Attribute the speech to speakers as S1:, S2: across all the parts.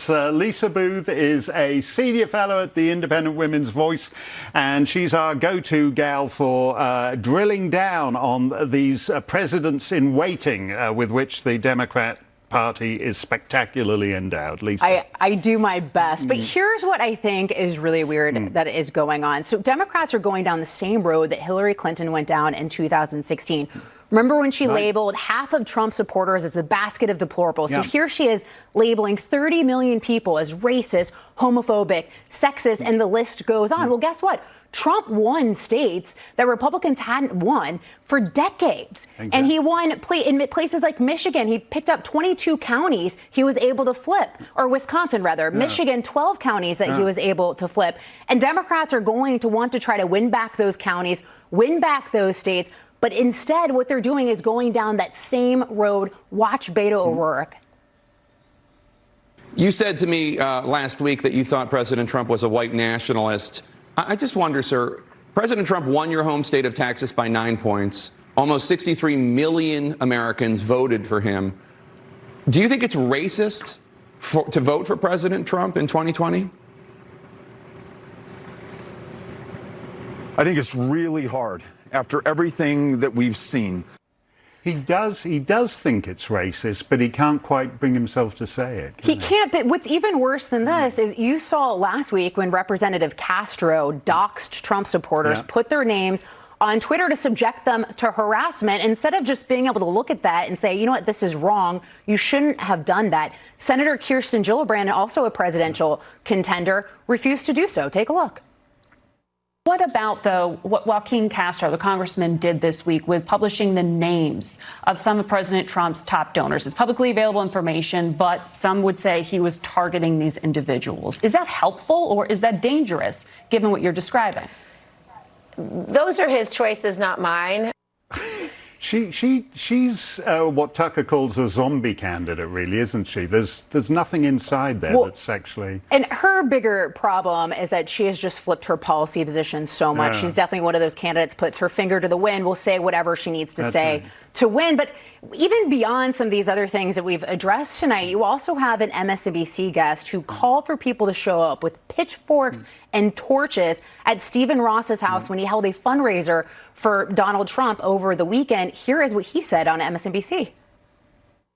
S1: us. Lisa Booth is a senior fellow at the Independent Women's Voice, and she's our go-to gal for drilling down on these presidents in waiting with which the Democrat Party is spectacularly endowed. Lisa.
S2: I do my best, but here's what I think is really weird that is going on. So Democrats are going down the same road that Hillary Clinton went down in 2016. Remember when she labeled half of Trump supporters as the basket of deplorables?
S1: Yeah.
S2: So here she is labeling 30 million people as racist, homophobic, sexist, and the list goes on. Well, guess what? Trump won states that Republicans hadn't won for decades. Exactly. And he won in places like Michigan. He picked up 22 counties he was able to flip, or Wisconsin, rather. Yeah. Michigan, 12 counties that he was able to flip. And Democrats are going to want to try to win back those counties, win back those states. But instead, what they're doing is going down that same road. Watch Beto O'Rourke.
S3: You said to me last week that you thought President Trump was a white nationalist. I just wonder, sir, President Trump won your home state of Texas by 9 points. Almost 63 million Americans voted for him. Do you think it's racist to vote for President Trump in 2020?
S4: I think it's really hard after everything that we've seen.
S1: He does think it's racist, but he can't quite bring himself to say it.
S2: He can't, but what's even worse than this is you saw last week when Representative Castro doxed Trump supporters, put their names on Twitter to subject them to harassment. Instead of just being able to look at that and say, you know what, this is wrong, you shouldn't have done that. Senator Kirsten Gillibrand, also a presidential contender, refused to do so. Take a look.
S5: What about, though, what Joaquin Castro, the congressman, did this week with publishing the names of some of President Trump's top donors? It's publicly available information, but some would say he was targeting these individuals. Is that helpful or is that dangerous, given what you're describing?
S6: Those are his choices, not mine.
S1: She's what Tucker calls a zombie candidate, really, isn't she? There's nothing inside there that's actually...
S2: And her bigger problem is that she has just flipped her policy position so much. She's definitely one of those candidates, puts her finger to the wind, will say whatever she needs to say to win. But even beyond some of these other things that we've addressed tonight, you also have an MSNBC guest who called for people to show up with pitchforks and torches at Stephen Ross's house when he held a fundraiser for Donald Trump over the weekend. Here is what he said on MSNBC.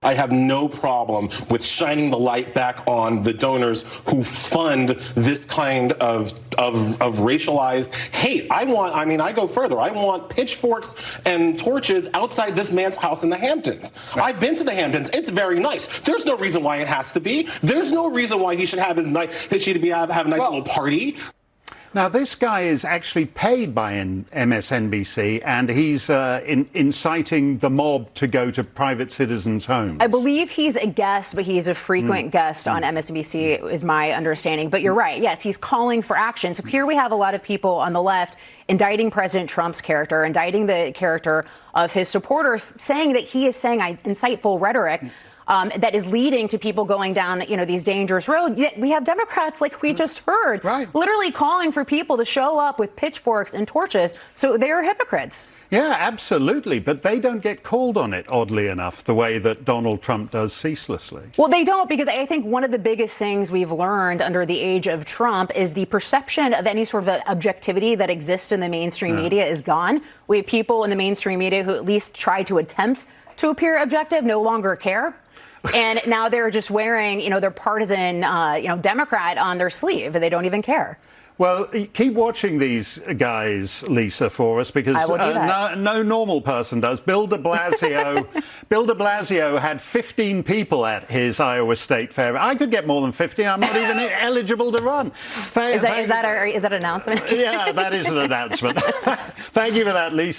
S7: I have no problem with shining the light back on the donors who fund this kind of racialized hate. I go further. I want pitchforks and torches outside this man's house in the Hamptons. Right. I've been to the Hamptons. It's very nice. There's no reason why it has to be. There's no reason why he should have have a nice little party.
S1: Now, this guy is actually paid by MSNBC, and he's inciting the mob to go to private citizens' homes.
S2: I believe he's a guest, but he's a frequent guest on MSNBC, is my understanding. But you're right. Yes, he's calling for action. So here we have a lot of people on the left indicting President Trump's character, indicting the character of his supporters, saying that he is saying insightful rhetoric that is leading to people going down, these dangerous roads. Yet we have Democrats, like we just heard, literally calling for people to show up with pitchforks and torches. So they are hypocrites.
S1: Yeah, absolutely. But they don't get called on it, oddly enough, the way that Donald Trump does ceaselessly.
S2: Well, they don't, because I think one of the biggest things we've learned under the age of Trump is the perception of any sort of objectivity that exists in the mainstream media is gone. We have people in the mainstream media who at least try to attempt to appear objective, no longer care. And now they're just wearing, their partisan, Democrat on their sleeve. They don't even care.
S1: Well, keep watching these guys, Lisa, for us, because no normal person does. Bill de Blasio had 15 people at his Iowa State Fair. I could get more than 15. I'm not even eligible to run.
S2: Is that an announcement?
S1: Yeah, that is an announcement. Thank you for that, Lisa.